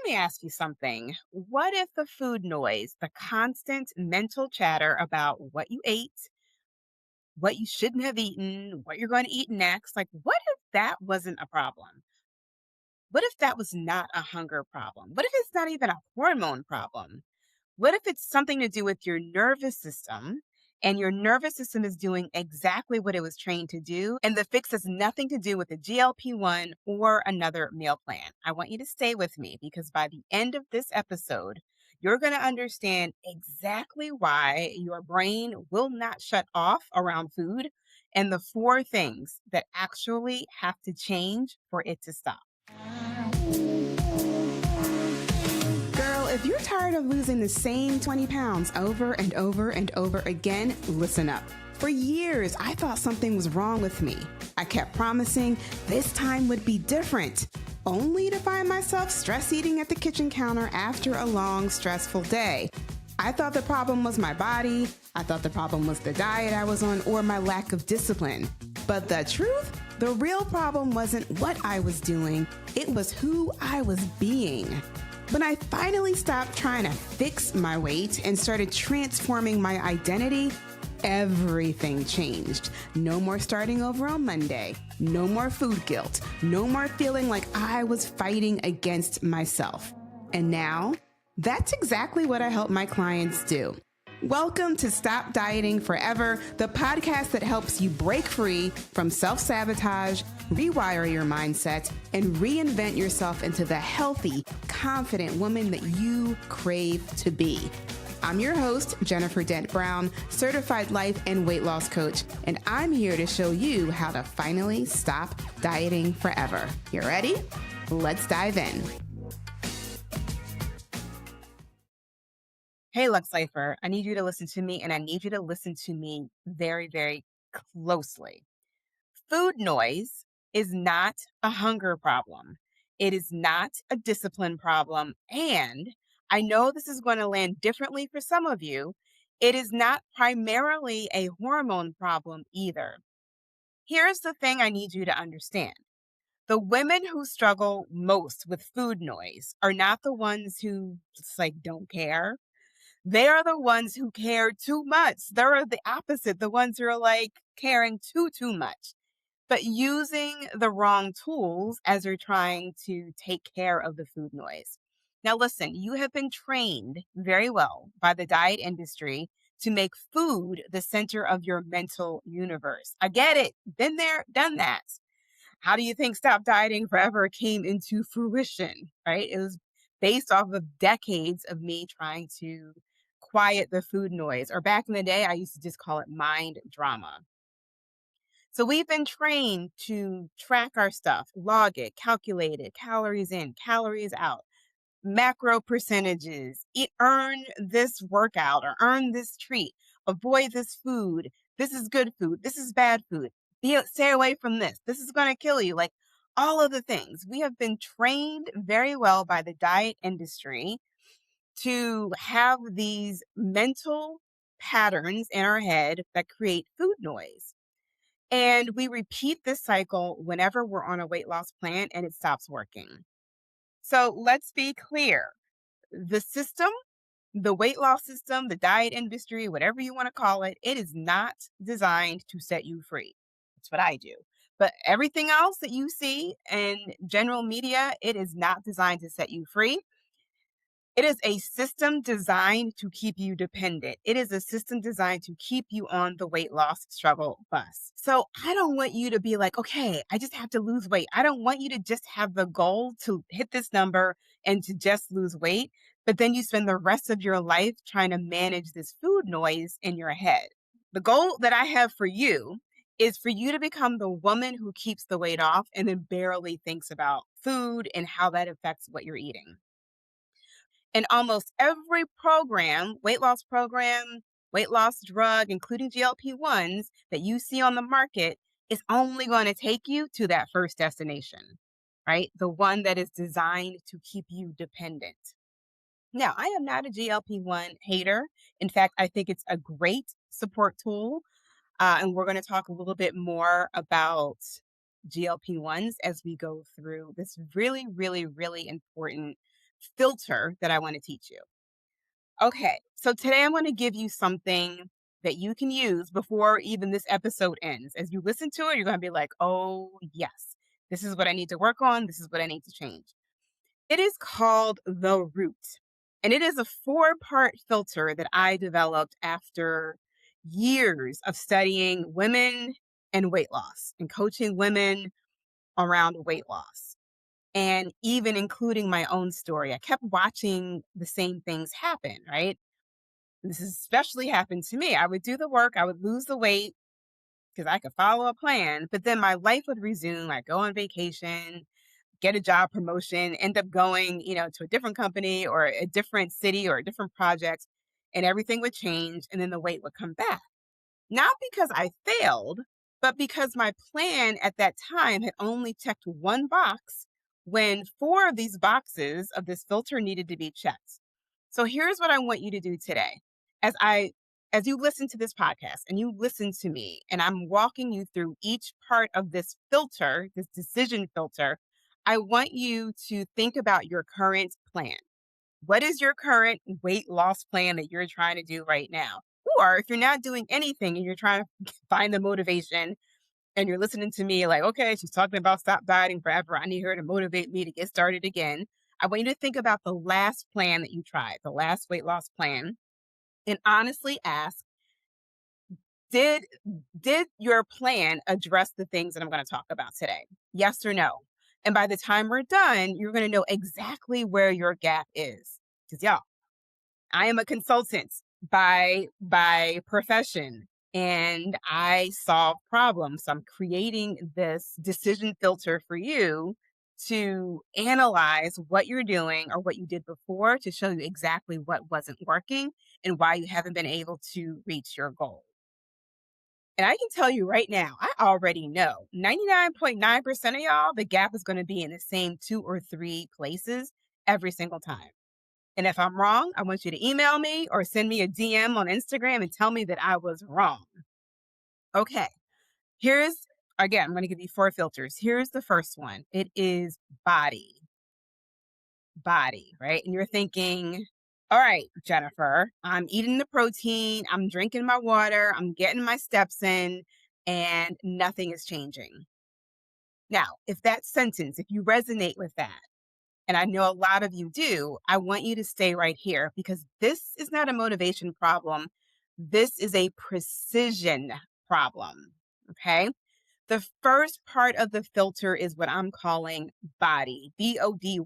me ask you something. What if the food noise, the constant mental chatter about what you ate, what you shouldn't have eaten, what you're going to eat next, like what if that wasn't a problem? What if that was not a hunger problem? What if it's not even a hormone problem? What if it's something to do with your nervous system and your nervous system is doing exactly what it was trained to do? And the fix has nothing to do with the GLP-1 or another meal plan. I want you to stay with me because by the end of this episode, you're going to understand exactly why your brain will not shut off around food and the four things that actually have to change for it to stop. Girl, if you're tired of losing the same 20 pounds over and over and over again, listen up. For years, I thought something was wrong with me. I kept promising this time would be different, only to find myself stress eating at the kitchen counter after a long, stressful day. I thought the problem was my body. I thought the problem was the diet I was on or my lack of discipline. But the truth, the real problem wasn't what I was doing. It was who I was being. When I finally stopped trying to fix my weight and started transforming my identity, everything changed. No more starting over on Monday. No more food guilt. No more feeling like I was fighting against myself. And now, that's exactly what I help my clients do. Welcome to Stop Dieting Forever, the podcast that helps you break free from self-sabotage, rewire your mindset, and reinvent yourself into the healthy, confident woman that you crave to be. I'm your host, Jennifer Dent Brown, certified life and weight loss coach, and I'm here to show you how to finally stop dieting forever. You ready? Let's dive in. Hey, Lux Lifer, I need you to listen to me, and I need you to listen to me very, very closely. Food noise is not a hunger problem. It is not a discipline problem. And I know this is going to land differently for some of you. It is not primarily a hormone problem either. Here's the thing I need you to understand. The women who struggle most with food noise are not the ones who just like don't care. They are the ones who care too much. They're the opposite, the ones who are like caring too much, but using the wrong tools as you're trying to take care of the food noise. Now, listen, you have been trained very well by the diet industry to make food the center of your mental universe. I get it. Been there, done that. How do you think Stop Dieting Forever came into fruition, right? It was based off of decades of me trying to quiet the food noise. Or back in the day, I used to just call it mind drama. So we've been trained to track our stuff, log it, calculate it, calories in, calories out, macro percentages, earn this workout or earn this treat, avoid this food. This is good food. This is bad food. Stay away from this. This is going to kill you. Like all of the things. We have been trained very well by the diet industry to have these mental patterns in our head that create food noise. And we repeat this cycle whenever we're on a weight loss plan and it stops working. So let's be clear. The system, the weight loss system, the diet industry, whatever you want to call it, it is not designed to set you free. That's what I do. But everything else that you see in general media, it is not designed to set you free. It is a system designed to keep you dependent. It is a system designed to keep you on the weight loss struggle bus. So I don't want you to be like, okay, I just have to lose weight. I don't want you to just have the goal to hit this number and to just lose weight. But then you spend the rest of your life trying to manage this food noise in your head. The goal that I have for you is for you to become the woman who keeps the weight off and then barely thinks about food and how that affects what you're eating. And almost every program, weight loss drug, including GLP-1s that you see on the market is only going to take you to that first destination, right? The one that is designed to keep you dependent. Now, I am not a GLP-1 hater. In fact, I think it's a great support tool. And we're going to talk a little bit more about GLP-1s as we go through this really, really, really important filter that I want to teach you. Okay, so today I'm going to give you something that you can use before even this episode ends. As you listen to it, you're going to be like, oh, yes, this is what I need to work on. This is what I need to change. It is called the root, and it is a four-part filter that I developed after years of studying women and weight loss and coaching women around weight loss. And even including my own story, I kept watching the same things happen, right? This has especially happened to me. I would do the work, I would lose the weight because I could follow a plan, but then my life would resume. I'd go on vacation, get a job promotion, end up going, to a different company or a different city or a different project, and everything would change. And then the weight would come back. Not because I failed, but because my plan at that time had only checked one box when four of these boxes of this filter needed to be checked. So here's what I want you to do today. As I as you listen to this podcast and you listen to me and I'm walking you through each part of this filter, this decision filter, I want you to think about your current plan. What is your current weight loss plan that you're trying to do right now? Or if you're not doing anything and you're trying to find the motivation and you're listening to me like, okay, she's talking about stop dieting forever. I need her to motivate me to get started again. I want you to think about the last plan that you tried, the last weight loss plan, and honestly ask, did did your plan address the things that I'm going to talk about today? Yes or no? And by the time we're done, you're going to know exactly where your gap is. Because y'all, I am a consultant by profession and I solve problems. So I'm creating this decision filter for you to analyze what you're doing or what you did before to show you exactly what wasn't working and why you haven't been able to reach your goal. And I can tell you right now, I already know 99.9% of y'all, the gap is going to be in the same two or three places every single time. And if I'm wrong, I want you to email me or send me a DM on Instagram and tell me that I was wrong. Okay, here's again, I'm going to give you four filters. Here's the first one. It is body. Body, right? And you're thinking, all right, Jennifer, I'm eating the protein, I'm drinking my water, I'm getting my steps in, and nothing is changing. Now, if that sentence, if you resonate with that, and I know a lot of you do, I want you to stay right here because this is not a motivation problem. This is a precision problem. Okay. The first part of the filter is what I'm calling body, BODY.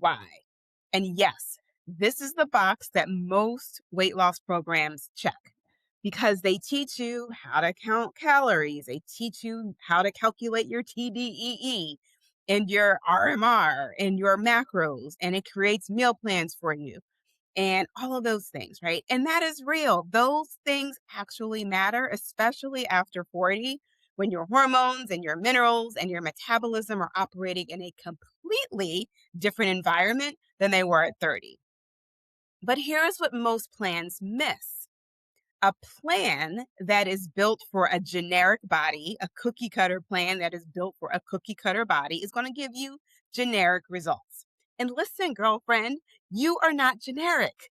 And yes, this is the box that most weight loss programs check because they teach you how to count calories. They teach you how to calculate your TDEE and your RMR and your macros, and it creates meal plans for you and all of those things, right? And that is real. Those things actually matter, especially after 40, when your hormones and your minerals and your metabolism are operating in a completely different environment than they were at 30. But here's what most plans miss. A plan that is built for a generic body, a cookie cutter plan that is built for a cookie cutter body, is going to give you generic results. And listen, girlfriend, you are not generic.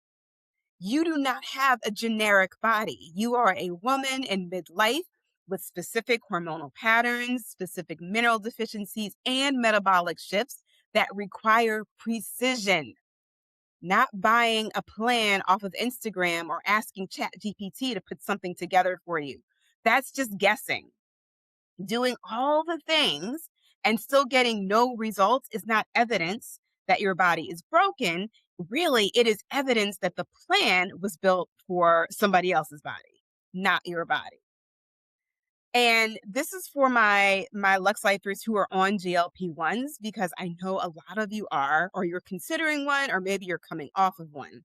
You do not have a generic body. You are a woman in midlife with specific hormonal patterns, specific mineral deficiencies, and metabolic shifts that require precision. Not buying a plan off of Instagram or asking ChatGPT to put something together for you. That's just guessing. Doing all the things and still getting no results is not evidence that your body is broken. Really, it is evidence that the plan was built for somebody else's body, not your body. And this is for my Lux Lifers who are on GLP-1s because I know a lot of you are, or you're considering one, or maybe you're coming off of one.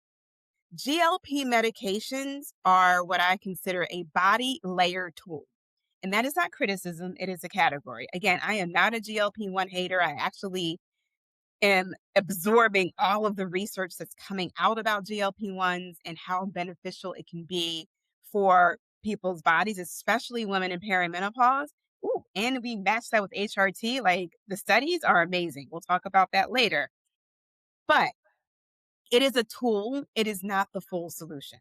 GLP medications are what I consider a body layer tool. And that is not criticism, it is a category. Again, I am not a GLP-1 hater. I actually am absorbing all of the research that's coming out about GLP-1s and how beneficial it can be for people's bodies, especially women in perimenopause. Ooh, and we match that with HRT. Like the studies are amazing. We'll talk about that later. But It is a tool, it is not the full solution.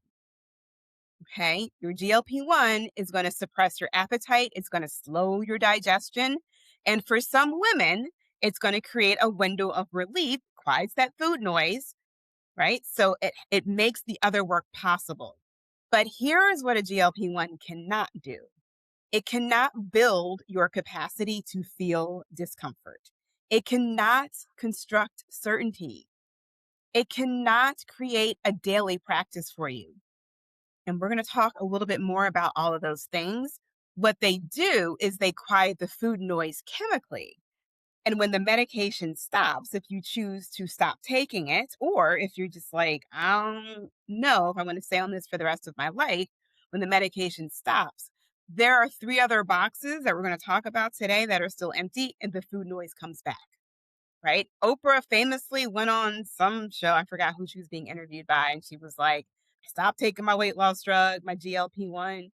Okay. Your GLP-1 is going to suppress your appetite, it's going to slow your digestion. And for some women, it's going to create a window of relief, quiets that food noise, right? So it makes the other work possible. But here is what a GLP-1 cannot do. It cannot build your capacity to feel discomfort. It cannot construct certainty. It cannot create a daily practice for you. And we're going to talk a little bit more about all of those things. What they do is they quiet the food noise chemically. And when the medication stops, if you choose to stop taking it, or if you're just like, I don't know if I want to stay on this for the rest of my life, when the medication stops, there are three other boxes that we're going to talk about today that are still empty, and the food noise comes back, right? Oprah famously went on some show, I forgot who she was being interviewed by, and she was like, I stopped taking my weight loss drug, my GLP-1.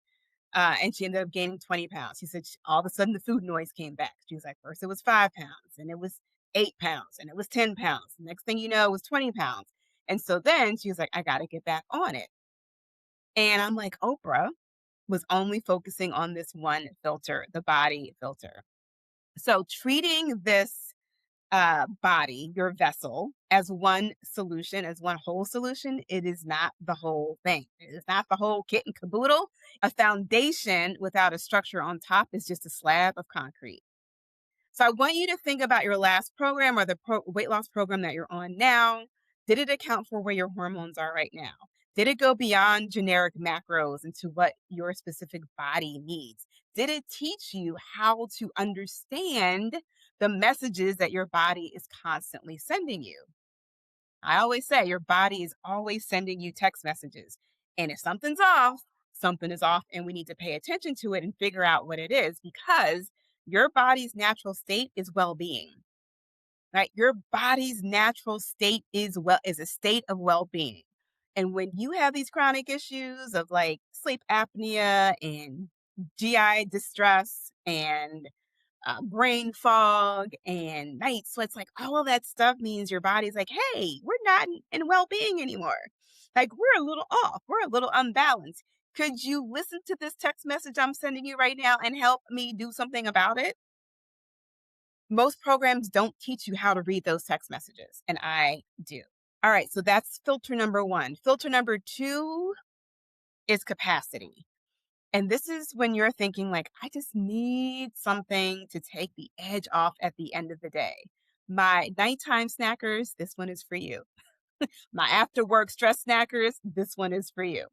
And she ended up gaining 20 pounds. She said all of a sudden the food noise came back. She was like, first it was 5 pounds, and it was 8 pounds, and it was 10 pounds. Next thing you know, it was 20 pounds. And so then she was like, I got to get back on it. And I'm like, Oprah was only focusing on this one filter, the body filter. So treating this body, your vessel, as one solution, as one whole solution, it is not the whole thing. It is not the whole kit and caboodle. A foundation without a structure on top is just a slab of concrete. So I want you to think about your last program or the weight loss program that you're on now. Did it account for where your hormones are right now? Did it go beyond generic macros into what your specific body needs? Did it teach you how to understand the messages that your body is constantly sending you? I always say your body is always sending you text messages. And if something's off, something is off, and we need to pay attention to it and figure out what it is because your body's natural state is well-being. Right? Your body's natural state is a state of well-being. And when you have these chronic issues of like sleep apnea and GI distress and brain fog and night sweats, like all of that stuff means your body's like, hey, we're not in well being anymore. Like we're a little off, we're a little unbalanced. Could you listen to this text message I'm sending you right now and help me do something about it? Most programs don't teach you how to read those text messages, and I do. All right, so that's filter number one. Filter number two is capacity. And this is when you're thinking like, I just need something to take the edge off at the end of the day. My nighttime snackers, this one is for you. My after work stress snackers, this one is for you.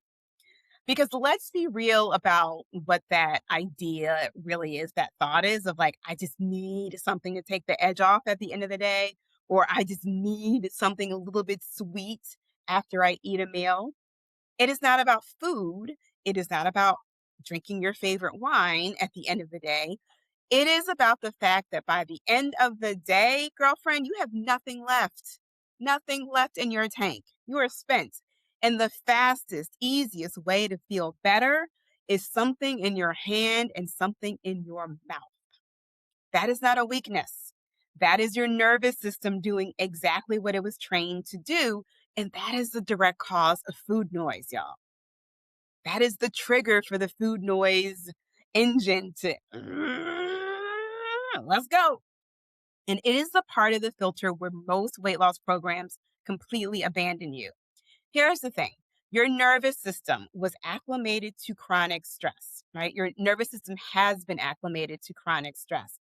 Because let's be real about what that idea really is, that thought is of like, I just need something to take the edge off at the end of the day, or I just need something a little bit sweet after I eat a meal. It is not about food. It is not about drinking your favorite wine at the end of the day. It is about the fact that by the end of the day, girlfriend, you have nothing left in your tank. You are spent. And the fastest, easiest way to feel better is something in your hand and something in your mouth. That is not a weakness. That is your nervous system doing exactly what it was trained to do. And that is the direct cause of food noise, y'all. That is the trigger for the food noise engine to let's go. And it is the part of the filter where most weight loss programs completely abandon you. Here's the thing. Your nervous system was acclimated to chronic stress, right? Your nervous system has been acclimated to chronic stress.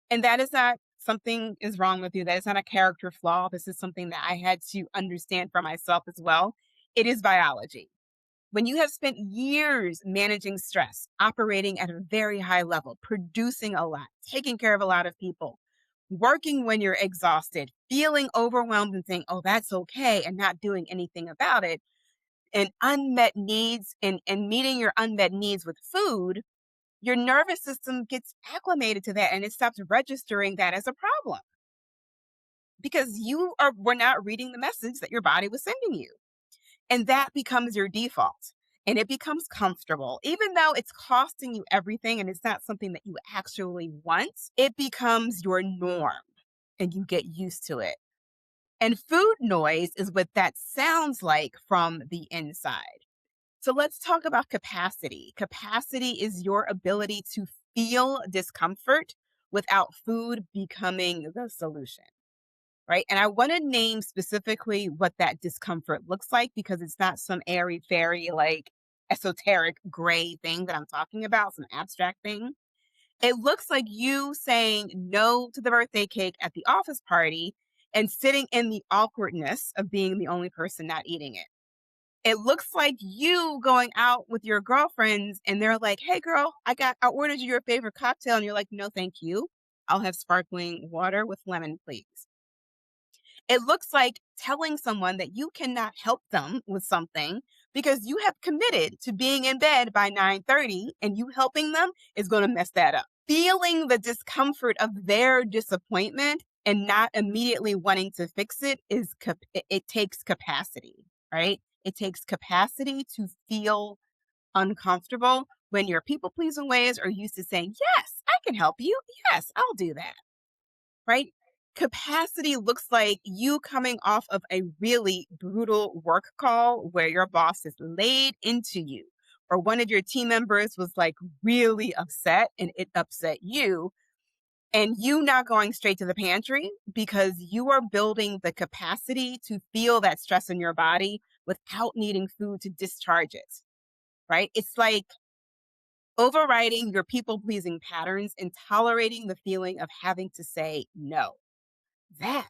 And that is not something is wrong with you. That is not a character flaw. This is something that I had to understand for myself as well. It is biology. When you have spent years managing stress, operating at a very high level, producing a lot, taking care of a lot of people, working when you're exhausted, feeling overwhelmed and saying, oh, that's okay, and not doing anything about it, and unmet needs and meeting your unmet needs with food, your nervous system gets acclimated to that and it stops registering that as a problem because were not reading the message that your body was sending you. And that becomes your default and it becomes comfortable. Even though it's costing you everything and it's not something that you actually want, it becomes your norm and you get used to it. And food noise is what that sounds like from the inside. So let's talk about capacity. Capacity is your ability to feel discomfort without food becoming the solution, right? And I want to name specifically what that discomfort looks like because it's not some airy fairy, like esoteric gray thing that I'm talking about, some abstract thing. It looks like you saying no to the birthday cake at the office party and sitting in the awkwardness of being the only person not eating it. It looks like you going out with your girlfriends and they're like, "Hey girl, I ordered you your favorite cocktail." And you're like, "No, thank you. I'll have sparkling water with lemon, please." It looks like telling someone that you cannot help them with something because you have committed to being in bed by 9:30 and you helping them is going to mess that up. Feeling the discomfort of their disappointment and not immediately wanting to fix it it takes capacity, right? It takes capacity to feel uncomfortable when your people pleasing ways are used to saying, "Yes, I can help you. Yes, I'll do that." Right? Capacity looks like you coming off of a really brutal work call where your boss is laid into you, or one of your team members was like really upset and it upset you, and you not going straight to the pantry because you are building the capacity to feel that stress in your body without needing food to discharge it, right? It's like overriding your people pleasing patterns and tolerating the feeling of having to say no. That,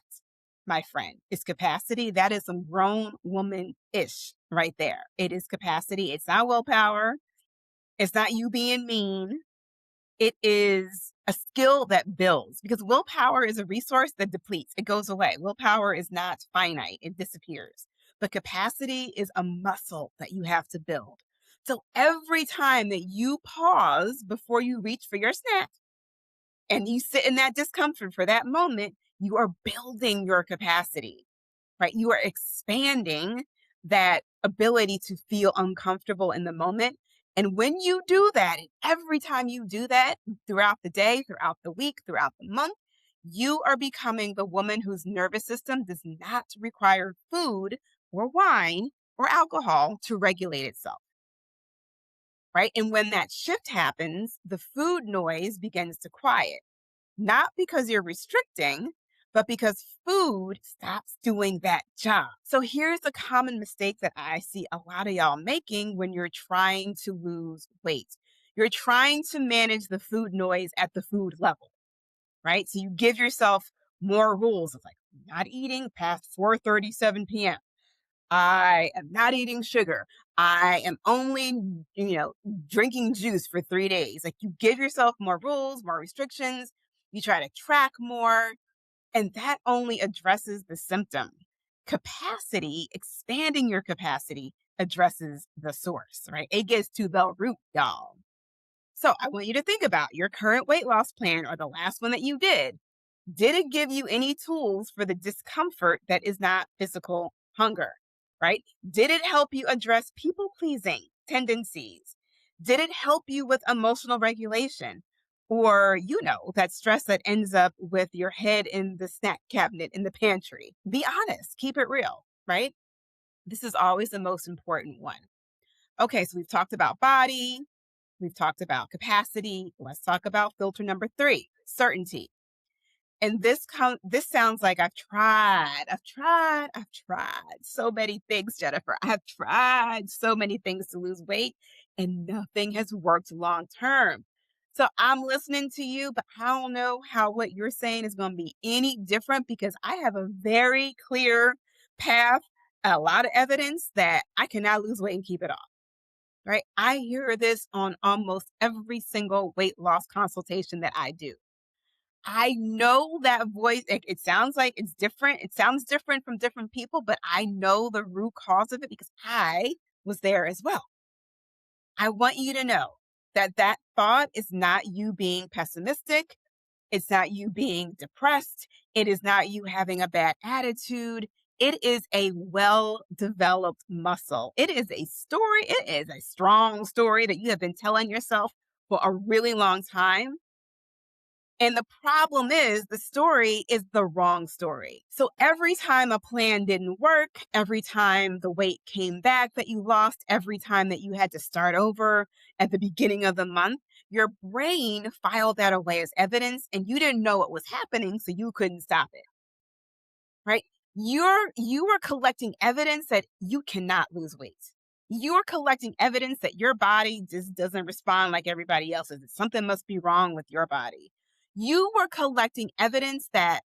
my friend, is capacity. That is some grown woman-ish right there. It is capacity. It's not willpower. It's not you being mean. It is a skill that builds because willpower is a resource that depletes. It goes away. Willpower is not finite. It disappears. But capacity is a muscle that you have to build. So every time that you pause before you reach for your snack, and you sit in that discomfort for that moment, you are building your capacity, right? You are expanding that ability to feel uncomfortable in the moment. And when you do that, and every time you do that throughout the day, throughout the week, throughout the month, you are becoming the woman whose nervous system does not require food or wine or alcohol to regulate itself, right? And when that shift happens, the food noise begins to quiet not because you're restricting, but because food stops doing that job. So here's a common mistake that I see a lot of y'all making when you're trying to lose weight. You're trying to manage the food noise at the food level, right? So you give yourself more rules of like not eating past 4:37 p.m. I am not eating sugar. I am only, drinking juice for 3 days. Like you give yourself more rules, more restrictions. You try to track more, and that only addresses the symptom. Capacity, expanding your capacity addresses the source, right? It gets to the root, y'all. So I want you to think about your current weight loss plan or the last one that you did. Did it give you any tools for the discomfort that is not physical hunger, right? Did it help you address people pleasing tendencies? Did it help you with emotional regulation? Or, that stress that ends up with your head in the snack cabinet in the pantry? Be honest, keep it real, right? This is always the most important one. Okay, so we've talked about body, we've talked about capacity. Let's talk about filter number three, certainty. And this sounds like I've tried so many things, Jennifer. I've tried so many things to lose weight and nothing has worked long term. So I'm listening to you, but I don't know how what you're saying is going to be any different because I have a very clear path, a lot of evidence that I cannot lose weight and keep it off. Right? I hear this on almost every single weight loss consultation that I do. I know that voice, it sounds like it's different. It sounds different from different people, but I know the root cause of it because I was there as well. I want you to know that that thought is not you being pessimistic. It's not you being depressed. It is not you having a bad attitude. It is a well developed muscle. It is a story. It is a strong story that you have been telling yourself for a really long time. And the problem is the story is the wrong story. So every time a plan didn't work, every time the weight came back that you lost, every time that you had to start over at the beginning of the month, your brain filed that away as evidence and you didn't know what was happening, so you couldn't stop it, right? You are collecting evidence that you cannot lose weight. You're collecting evidence that your body just doesn't respond like everybody else's. Something must be wrong with your body. You were collecting evidence that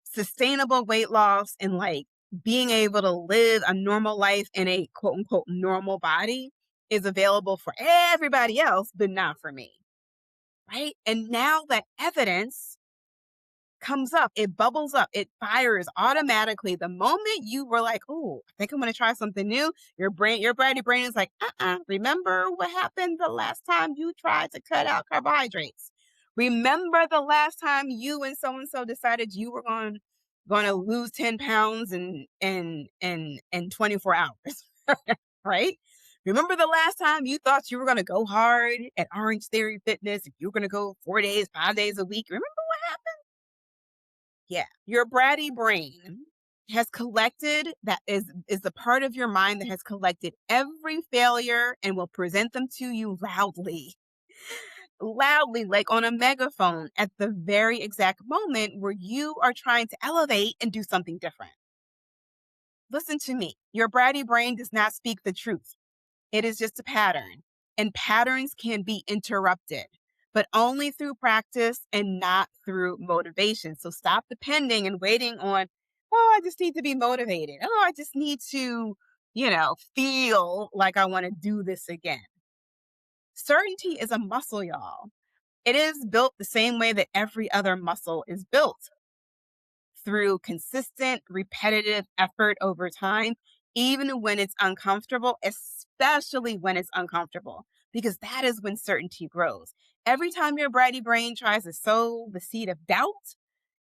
sustainable weight loss and like being able to live a normal life in a quote unquote normal body is available for everybody else, but not for me. Right. And now that evidence comes up, it bubbles up, it fires automatically. The moment you were like, oh, I think I'm going to try something new, your brain is like, remember what happened the last time you tried to cut out carbohydrates? Remember the last time you and so decided you were going to lose 10 pounds in 24 hours, right? Remember the last time you thought you were going to go hard at Orange Theory Fitness? You were going to go 4 days, 5 days a week. Remember what happened? Yeah. Your bratty brain has collected that is the part of your mind that has collected every failure and will present them to you loudly. Loudly, like on a megaphone, at the very exact moment where you are trying to elevate and do something different. Listen to me. Your bratty brain does not speak the truth. It is just a pattern, and patterns can be interrupted, but only through practice and not through motivation. So stop depending and waiting on, oh, I just need to be motivated. Oh, I just need to, feel like I want to do this again. Certainty is a muscle, y'all. It is built the same way that every other muscle is built, through consistent, repetitive effort over time, even when it's uncomfortable, especially when it's uncomfortable, because that is when certainty grows. Every time your bratty brain tries to sow the seed of doubt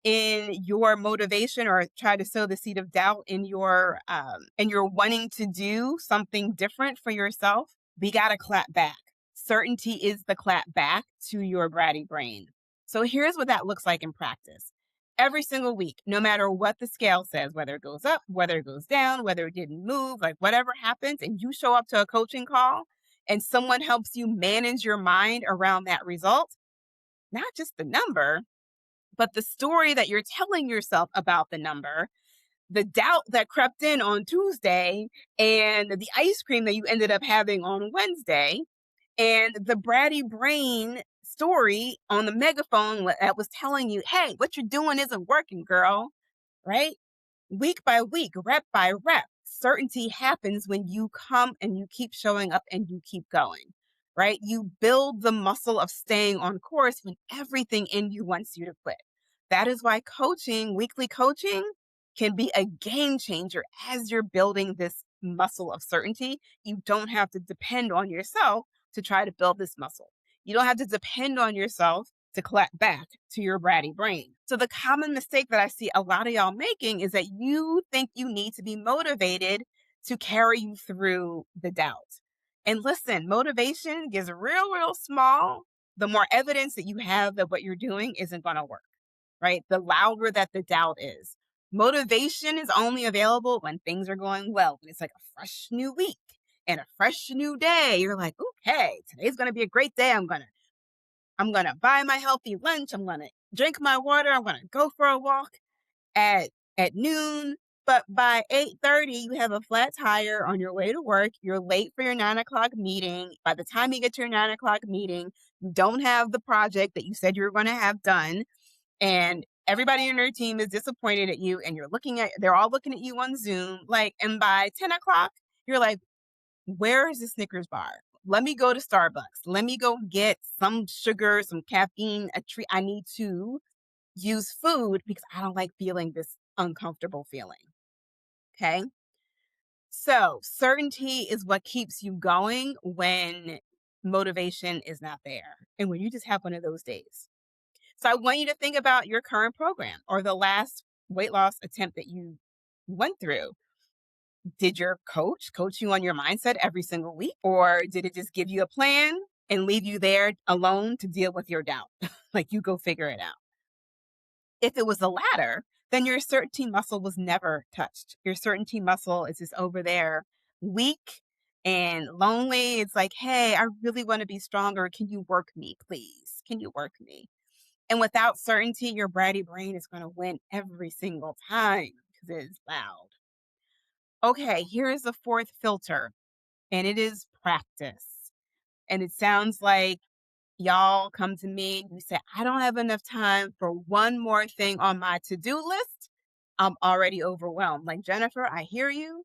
in your motivation, or try to sow the seed of doubt in your wanting to do something different for yourself, we got to clap back. Certainty is the clap back to your bratty brain. So here's what that looks like in practice. Every single week, no matter what the scale says, whether it goes up, whether it goes down, whether it didn't move, like whatever happens, and you show up to a coaching call and someone helps you manage your mind around that result, not just the number, but the story that you're telling yourself about the number, the doubt that crept in on Tuesday, and the ice cream that you ended up having on Wednesday, and the bratty brain story on the megaphone that was telling you, hey, what you're doing isn't working, girl, right? Week by week, rep by rep, certainty happens when you come and you keep showing up and you keep going, right? You build the muscle of staying on course when everything in you wants you to quit. That is why weekly coaching, can be a game changer as you're building this muscle of certainty. You don't have to depend on yourself to try to build this muscle. You don't have to depend on yourself to clap back to your bratty brain. So the common mistake that I see a lot of y'all making is that you think you need to be motivated to carry you through the doubt. And listen, motivation gets real small the more evidence that you have that what you're doing isn't going to work, right? The louder that the doubt is. Motivation is only available when things are going well, when it's like a fresh new week and a fresh new day. You're like, okay, today's going to be a great day. I'm going to buy my healthy lunch. I'm going to drink my water. I'm going to go for a walk at noon. But by 8:30, you have a flat tire on your way to work. You're late for your 9 o'clock meeting. By the time you get to your 9 o'clock meeting, you don't have the project that you said you were going to have done. And everybody in your team is disappointed at you, and they're all looking at you on Zoom. And by 10 o'clock, you're like, where is the Snickers bar? Let me go to Starbucks. Let me go get some sugar, some caffeine, a treat. I need to use food because I don't like feeling this uncomfortable feeling. Okay. So certainty is what keeps you going when motivation is not there and when you just have one of those days. So I want you to think about your current program or the last weight loss attempt that you went through. Did your coach you on your mindset every single week? Or did it just give you a plan and leave you there alone to deal with your doubt. Like, you go figure it out. If it was the latter, then your certainty muscle was never touched. Your certainty muscle is just over there, weak and lonely. It's like, hey, I really want to be stronger. Can you work me, please? Can you work me? And without certainty, your bratty brain is going to win every single time because it is loud. Okay, here's the fourth filter, and it is practice. And it sounds like y'all come to me and you say, I don't have enough time for one more thing on my to-do list. I'm already overwhelmed. Like, Jennifer, I hear you.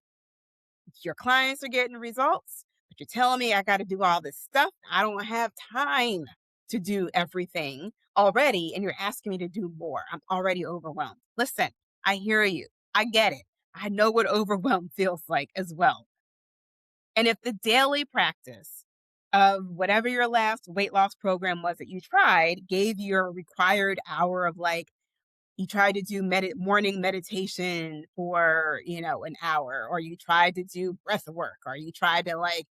Your clients are getting results, but you're telling me I got to do all this stuff. I don't have time to do everything already. And you're asking me to do more. I'm already overwhelmed. Listen, I hear you. I get it. I know what overwhelmed feels like as well. And if the daily practice of whatever your last weight loss program was that you tried gave you a required hour of, like, you tried to do morning meditation for, an hour, or you tried to do breath work, or you tried to, like,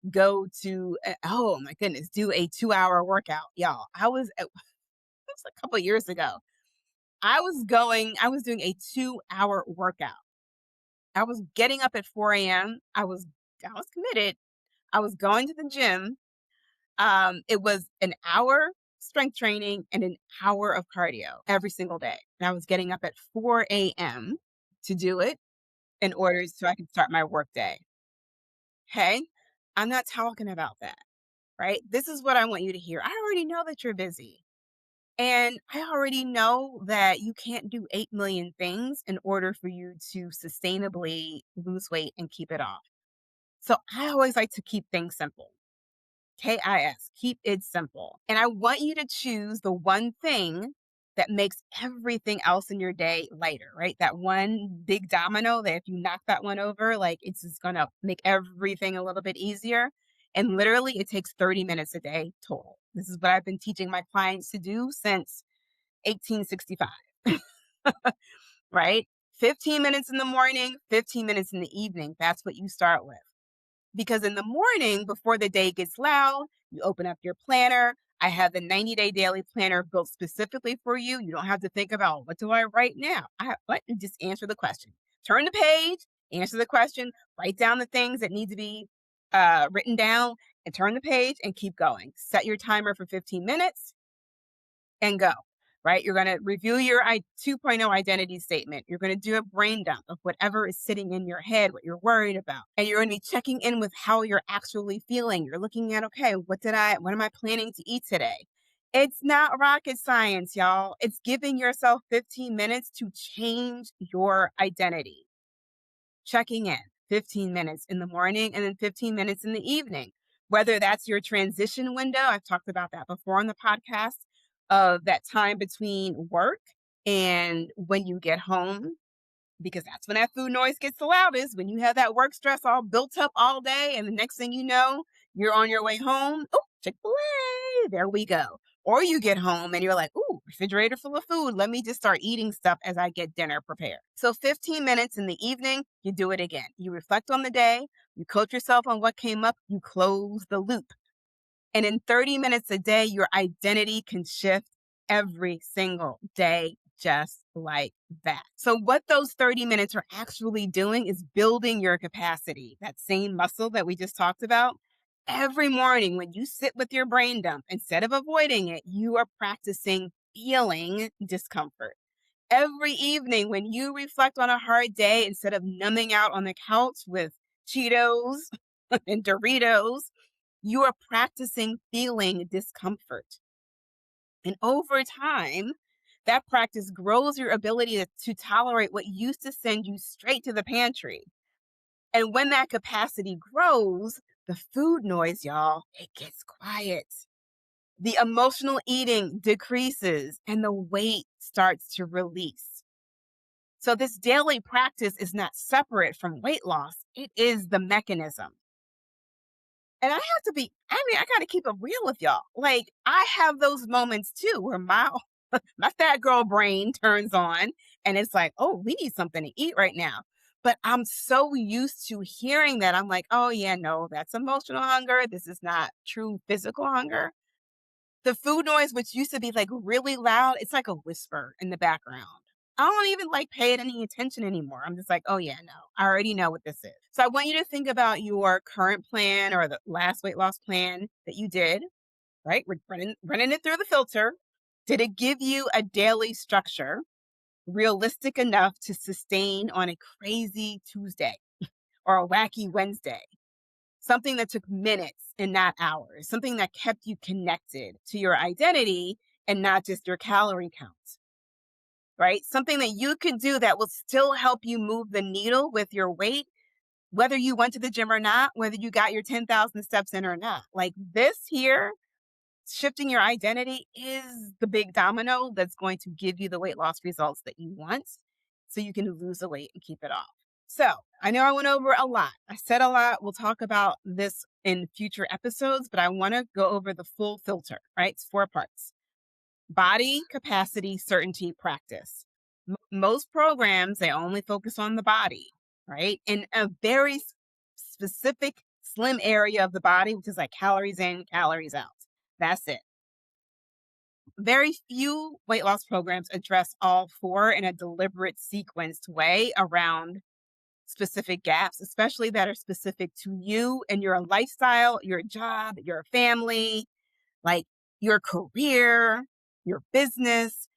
go to, oh my goodness, do a 2-hour workout. Y'all, it was a couple years ago. I was doing a 2-hour workout. I was getting up at 4 a.m. I was committed. I was going to the gym. It was an hour strength training and an hour of cardio every single day. And I was getting up at 4 a.m. to do it in order so I could start my work day. Okay. I'm not talking about that, right? This is what I want you to hear. I already know that you're busy. And I already know that you can't do 8 million things in order for you to sustainably lose weight and keep it off. So I always like to keep things simple. KIS, keep it simple. And I want you to choose the one thing that makes everything else in your day lighter, right? That one big domino that if you knock that one over, like, it's just going to make everything a little bit easier. And literally, it takes 30 minutes a day total. This is what I've been teaching my clients to do since 1865, right? 15 minutes in the morning, 15 minutes in the evening. That's what you start with. Because in the morning, before the day gets loud, you open up your planner. I have the 90-day daily planner built specifically for you. You don't have to think about, what do I write now? Just answer the question. Turn the page, answer the question, write down the things that need to be written down, and turn the page and keep going. Set your timer for 15 minutes and go. Right? You're going to review your 2.0 identity statement. You're going to do a brain dump of whatever is sitting in your head, what you're worried about. And you're going to be checking in with how you're actually feeling. You're looking at, okay, what am I planning to eat today? It's not rocket science, y'all. It's giving yourself 15 minutes to change your identity. Checking in 15 minutes in the morning and then 15 minutes in the evening. Whether that's your transition window, I've talked about that before on the podcast, of that time between work and when you get home, because that's when that food noise gets the loudest, when you have that work stress all built up all day, and the next thing you know, you're on your way home. Oh, Chick-fil-A, there we go. Or you get home and you're like, ooh, refrigerator full of food. Let me just start eating stuff as I get dinner prepared. So 15 minutes in the evening, you do it again. You reflect on the day, you coach yourself on what came up, you close the loop. And in 30 minutes a day, your identity can shift every single day, just like that. So what those 30 minutes are actually doing is building your capacity, that same muscle that we just talked about. Every morning when you sit with your brain dump, instead of avoiding it, you are practicing feeling discomfort. Every evening when you reflect on a hard day, instead of numbing out on the couch with Cheetos and Doritos, you are practicing feeling discomfort. And over time, that practice grows your ability to tolerate what used to send you straight to the pantry. And when that capacity grows, the food noise, y'all, it gets quiet. The emotional eating decreases and the weight starts to release. So this daily practice is not separate from weight loss. It is the mechanism. And I got to keep it real with y'all. Like, I have those moments too where my my fat girl brain turns on and it's like, oh, we need something to eat right now. But I'm so used to hearing that. I'm like, oh, yeah, no, that's emotional hunger. This is not true physical hunger. The food noise, which used to be like really loud, it's like a whisper in the background. I don't even like pay it any attention anymore. I'm just like, oh, yeah, no, I already know what this is. So I want you to think about your current plan or the last weight loss plan that you did, right? We're running it through the filter. Did it give you a daily structure realistic enough to sustain on a crazy Tuesday or a wacky Wednesday? Something that took minutes and not hours, something that kept you connected to your identity and not just your calorie count, right? Something that you can do that will still help you move the needle with your weight, whether you went to the gym or not, whether you got your 10,000 steps in or not. Like this here, shifting your identity is the big domino that's going to give you the weight loss results that you want so you can lose the weight and keep it off. So I know I went over a lot. I said a lot. We'll talk about this in future episodes, but I want to go over the full filter, right? It's 4 parts: body, capacity, certainty, practice. Most programs, they only focus on the body, right? In a very specific, slim area of the body, which is like calories in, calories out. That's it. Very few weight loss programs address all 4 in a deliberate, sequenced way around specific gaps, especially that are specific to you and your lifestyle, your job, your family, like your career, your business.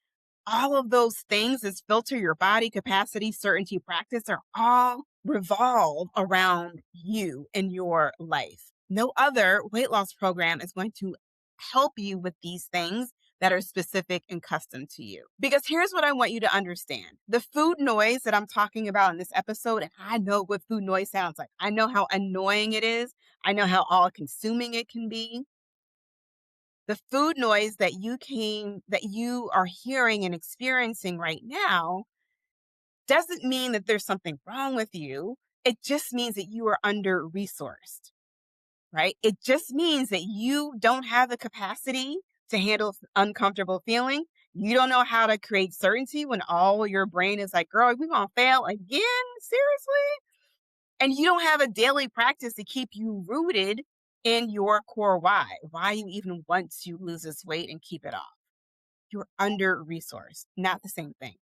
All of those things is filter, your body, capacity, certainty, practice are all revolve around you and your life. No other weight loss program is going to help you with these things that are specific and custom to you. Because here's what I want you to understand. The food noise that I'm talking about in this episode, and I know what food noise sounds like. I know how annoying it is. I know how all consuming it can be. The food noise that you are hearing and experiencing right now doesn't mean that there's something wrong with you. It just means that you are under resourced, right? It just means that you don't have the capacity to handle uncomfortable feeling. You don't know how to create certainty when all your brain is like, girl, we're going to fail again? Seriously? And you don't have a daily practice to keep you rooted in your core why you even want to lose this weight and keep it off. You're under resourced, not the same thing.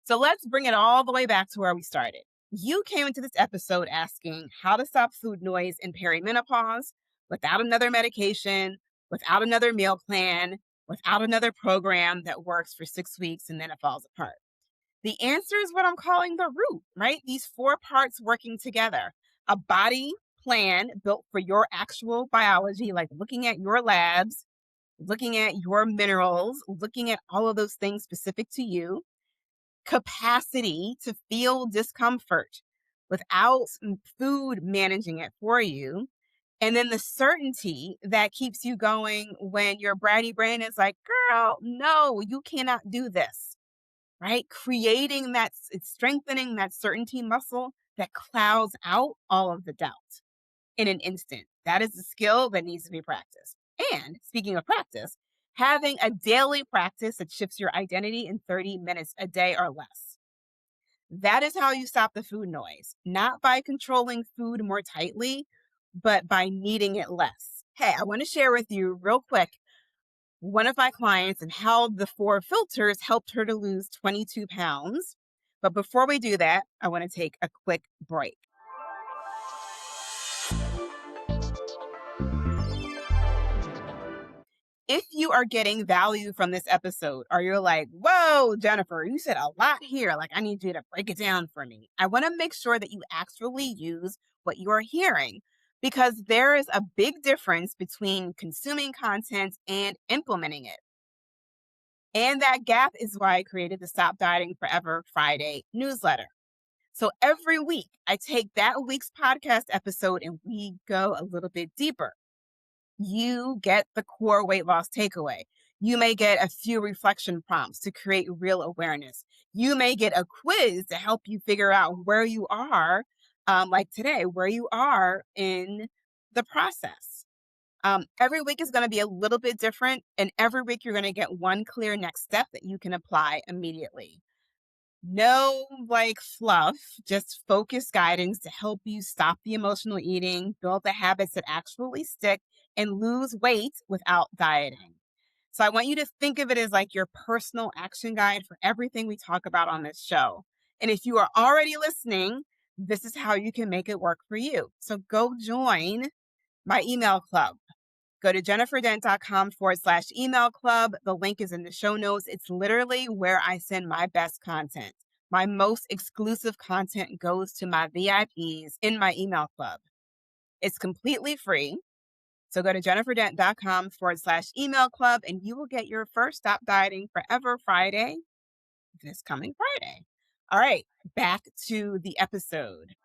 So let's bring it all the way back to where we started. You came into this episode asking how to stop food noise in perimenopause without another medication, without another meal plan, without another program that works for 6 weeks and then it falls apart. The answer is what I'm calling the root, right? These 4 parts working together. A body plan built for your actual biology, like looking at your labs, looking at your minerals, looking at all of those things specific to you. Capacity to feel discomfort without food managing it for you. And then the certainty that keeps you going when your bratty brain is like, girl, no, you cannot do this, right? Creating that, it's strengthening that certainty muscle that clouds out all of the doubt in an instant. That is a skill that needs to be practiced. And speaking of practice, having a daily practice that shifts your identity in 30 minutes a day or less. That is how you stop the food noise, not by controlling food more tightly, but by needing it less. Hey, I want to share with you real quick one of my clients and how the 4 filters helped her to lose 22 pounds. But before we do that, I want to take a quick break. If you are getting value from this episode, or you're like, whoa, Jennifer, you said a lot here. Like, I need you to break it down for me. I want to make sure that you actually use what you are hearing, because there is a big difference between consuming content and implementing it. And that gap is why I created the Stop Dieting Forever Friday newsletter. So every week, I take that week's podcast episode and we go a little bit deeper. You get the core weight loss takeaway. You may get a few reflection prompts to create real awareness. You may get a quiz to help you figure out where you are, like today, where you are in the process. Every week is going to be a little bit different, and every week you're going to get one clear next step that you can apply immediately. No like fluff, just focused guidance to help you stop the emotional eating, build the habits that actually stick, and lose weight without dieting. So I want you to think of it as like your personal action guide for everything we talk about on this show. And if you are already listening, this is how you can make it work for you. So go join my email club. Go to jenniferdent.com/email club. The link is in the show notes. It's literally where I send my best content. My most exclusive content goes to my VIPs in my email club. It's completely free. So go to jenniferdent.com/email club and you will get your first Stop Dieting Forever Friday this coming Friday. All right, back to the episode.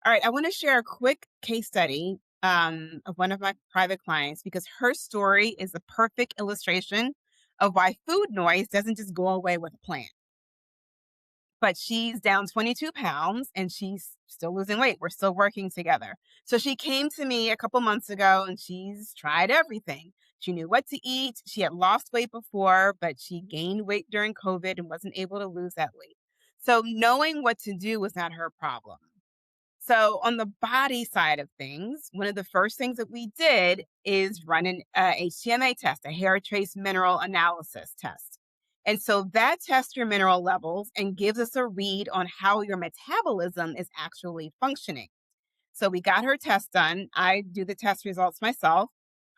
All right, I want to share a quick case study of one of my private clients because her story is a perfect illustration of why food noise doesn't just go away with a plan. But she's down 22 pounds and she's still losing weight. We're still working together. So she came to me a couple months ago and she's tried everything. She knew what to eat. She had lost weight before, but she gained weight during COVID and wasn't able to lose that weight. So knowing what to do was not her problem. So on the body side of things, one of the first things that we did is run an HTMA test, a hair trace mineral analysis test. And so that tests your mineral levels and gives us a read on how your metabolism is actually functioning. So we got her test done. I do the test results myself.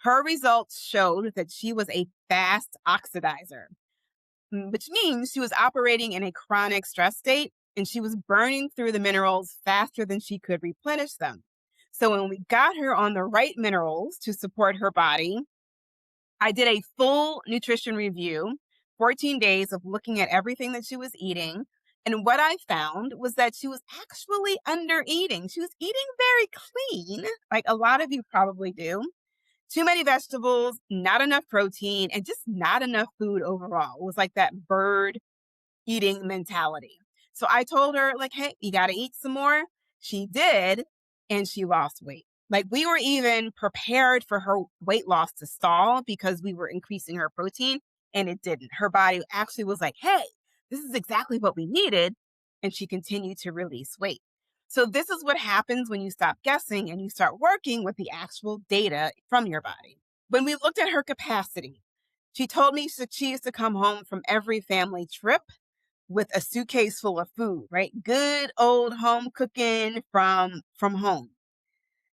Her results showed that she was a fast oxidizer, which means she was operating in a chronic stress state and she was burning through the minerals faster than she could replenish them. So when we got her on the right minerals to support her body, I did a full nutrition review, 14 days of looking at everything that she was eating. And what I found was that she was actually under eating. She was eating very clean, like a lot of you probably do. Too many vegetables, not enough protein, and just not enough food overall. It was like that bird eating mentality. So I told her, like, hey, you got to eat some more. She did, and she lost weight. Like, we were even prepared for her weight loss to stall because we were increasing her protein, and it didn't. Her body actually was like, hey, this is exactly what we needed. And she continued to release weight. So, this is what happens when you stop guessing and you start working with the actual data from your body. When we looked at her capacity, she told me she used to come home from every family trip with a suitcase full of food, right? Good old home cooking from home.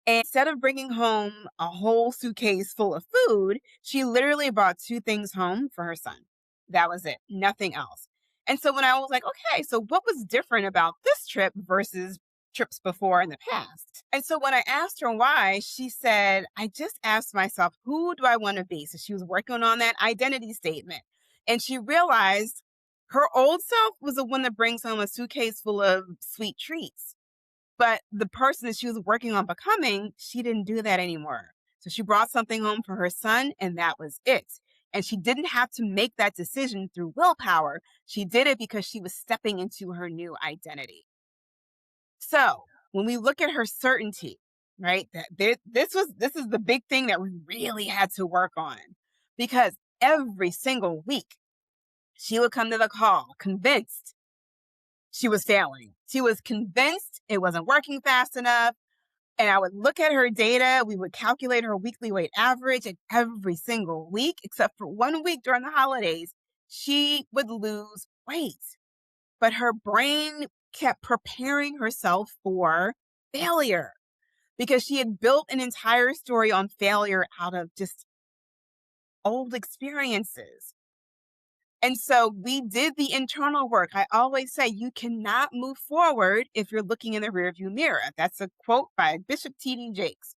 And instead of bringing home a whole suitcase full of food, she literally brought two things home for her son. That was it, nothing else. And so when I was like, okay, so what was different about this trip versus trips before in the past? And so when I asked her why, she said, I just asked myself, who do I want to be? So she was working on that identity statement. And she realized her old self was the one that brings home a suitcase full of sweet treats. But the person that she was working on becoming, she didn't do that anymore. So she brought something home for her son, and that was it. And she didn't have to make that decision through willpower. She did it because she was stepping into her new identity. So when we look at her certainty, right, this is the big thing that we really had to work on because every single week she would come to the call convinced she was failing. She was convinced it wasn't working fast enough. And I would look at her data. We would calculate her weekly weight average, and every single week, except for 1 week during the holidays, she would lose weight. But her brain kept preparing herself for failure because she had built an entire story on failure out of just old experiences. And so we did the internal work. I always say you cannot move forward if you're looking in the rearview mirror. That's a quote by Bishop T.D. Jakes.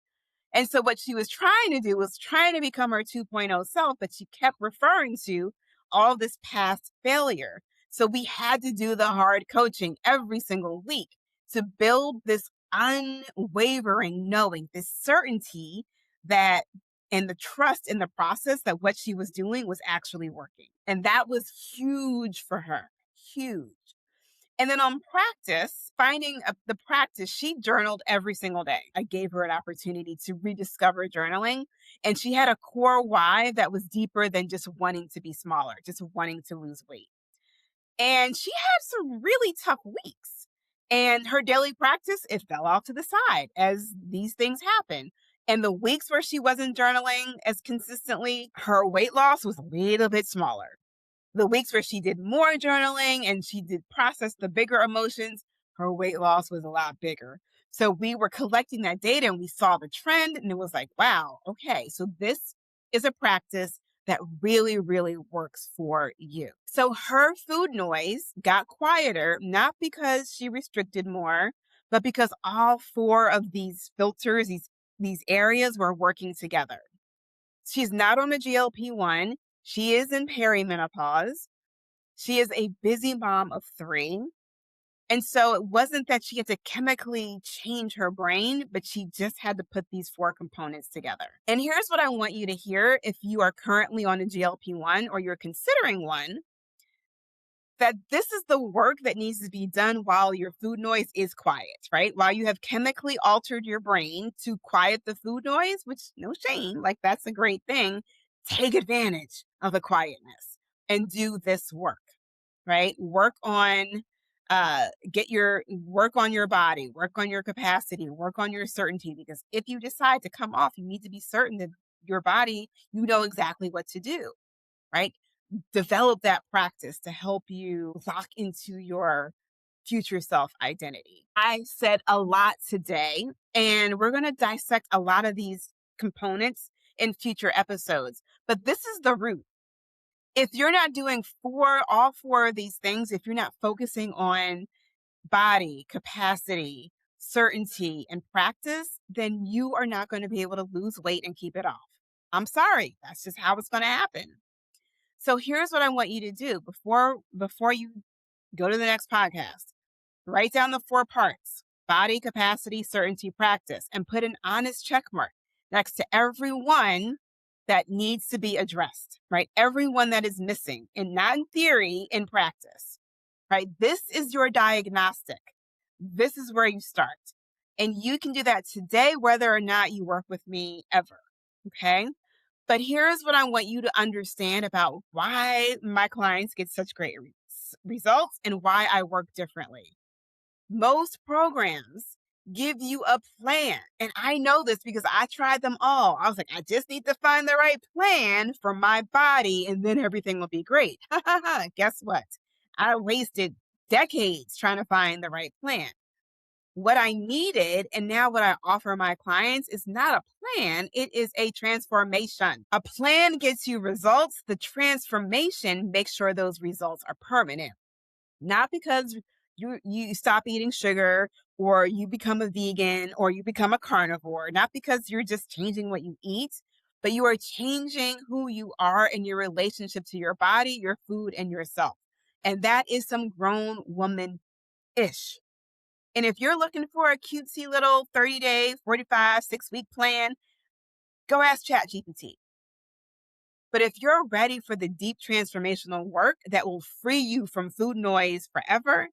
And so what she was trying to do was trying to become her 2.0 self, but she kept referring to all this past failure. So we had to do the hard coaching every single week to build this unwavering knowing, this certainty that and the trust in the process that what she was doing was actually working. And that was huge for her. Huge. And then on practice, finding the practice, she journaled every single day. I gave her an opportunity to rediscover journaling. And she had a core why that was deeper than just wanting to be smaller, just wanting to lose weight. And she had some really tough weeks. And her daily practice, it fell off to the side as these things happen. And the weeks where she wasn't journaling as consistently, her weight loss was a little bit smaller. The weeks where she did more journaling and she did process the bigger emotions, her weight loss was a lot bigger. So we were collecting that data and we saw the trend and it was like, wow, okay, so this is a practice that really, really works for you. So her food noise got quieter, not because she restricted more, but because all four of these filters, these areas were working together. She's not on a GLP-1. She is in perimenopause. She is a busy mom of three. And so it wasn't that she had to chemically change her brain, but she just had to put these four components together. And here's what I want you to hear if you are currently on a GLP-1 or you're considering one, that this is the work that needs to be done while your food noise is quiet, right? While you have chemically altered your brain to quiet the food noise, which no shame, like that's a great thing. Take advantage of the quietness and do this work, right? Work on your body, work on your capacity, work on your certainty. Because if you decide to come off, you need to be certain that your body, you know exactly what to do, right? Develop that practice to help you lock into your future self identity. I said a lot today, and we're going to dissect a lot of these components in future episodes. But this is the root. If you're not doing all four of these things, if you're not focusing on body, capacity, certainty, and practice, then you are not going to be able to lose weight and keep it off. I'm sorry. That's just how it's going to happen. So here's what I want you to do before you go to the next podcast. Write down the four parts: body, capacity, certainty, practice, and put an honest check mark next to every one that needs to be addressed, right? Every one that is missing, and not in theory, in practice, right? This is your diagnostic. This is where you start. And you can do that today, whether or not you work with me ever, okay? But here's what I want you to understand about why my clients get such great results and why I work differently. Most programs give you a plan. And I know this because I tried them all. I was like, I just need to find the right plan for my body and then everything will be great. Guess what? I wasted decades trying to find the right plan. What I needed, and now what I offer my clients, is not a plan, it is a transformation. A plan gets you results. The transformation makes sure those results are permanent. Not because you stop eating sugar or you become a vegan or you become a carnivore, not because you're just changing what you eat, but you are changing who you are in your relationship to your body, your food, and yourself. And that is some grown woman-ish. And if you're looking for a cutesy little 30-day, 45, 6-week plan, go ask ChatGPT. But if you're ready for the deep transformational work that will free you from food noise forever,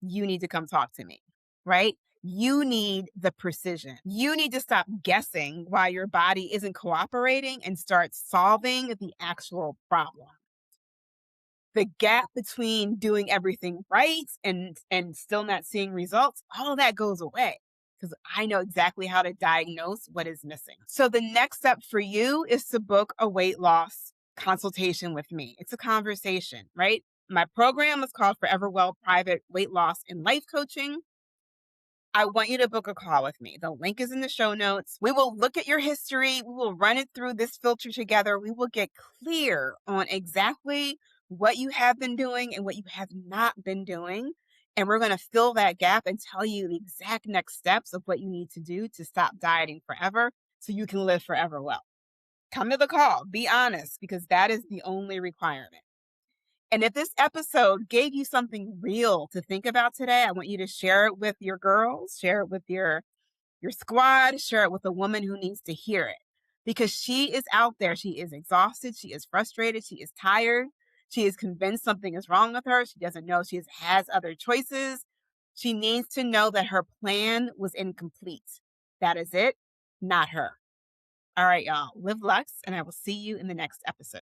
you need to come talk to me, right? You need the precision. You need to stop guessing why your body isn't cooperating and start solving the actual problem. The gap between doing everything right and still not seeing results, all of that goes away because I know exactly how to diagnose what is missing. So the next step for you is to book a weight loss consultation with me. It's a conversation, right? My program is called Forever Well Private Weight Loss and Life Coaching. I want you to book a call with me. The link is in the show notes. We will look at your history. We will run it through this filter together. We will get clear on exactly what you have been doing and what you have not been doing. And we're going to fill that gap and tell you the exact next steps of what you need to do to stop dieting forever so you can live forever well. Come to the call. Be honest, because that is the only requirement. And if this episode gave you something real to think about today, I want you to share it with your girls, share it with your squad, share it with a woman who needs to hear it. Because she is out there. She is exhausted. She is frustrated. She is tired. She is convinced something is wrong with her. She doesn't know she has other choices. She needs to know that her plan was incomplete. That is it, not her. All right, y'all. Live Lux, and I will see you in the next episode.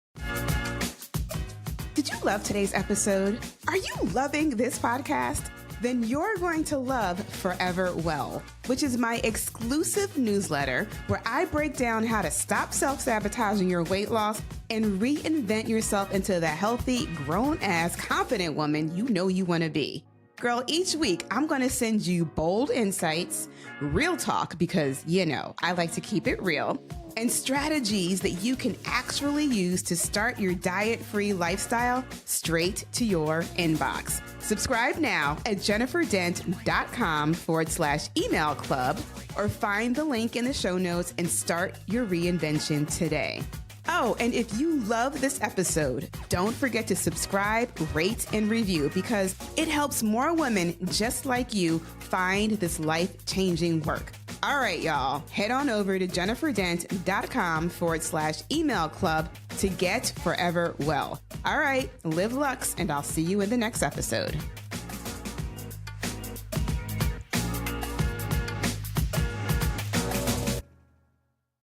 Did you love today's episode? Are you loving this podcast? Then you're going to love Forever Well, which is my exclusive newsletter where I break down how to stop self-sabotaging your weight loss and reinvent yourself into the healthy, grown-ass, confident woman you know you want to be. Girl, each week I'm going to send you bold insights, real talk, because, I like to keep it real, and strategies that you can actually use to start your diet-free lifestyle straight to your inbox. Subscribe now at jenniferdent.com/email club or find the link in the show notes and start your reinvention today. Oh, and if you love this episode, don't forget to subscribe, rate, and review because it helps more women just like you find this life-changing work. All right, y'all, head on over to jenniferdent.com/email club to get Forever Well. All right, live Lux, and I'll see you in the next episode.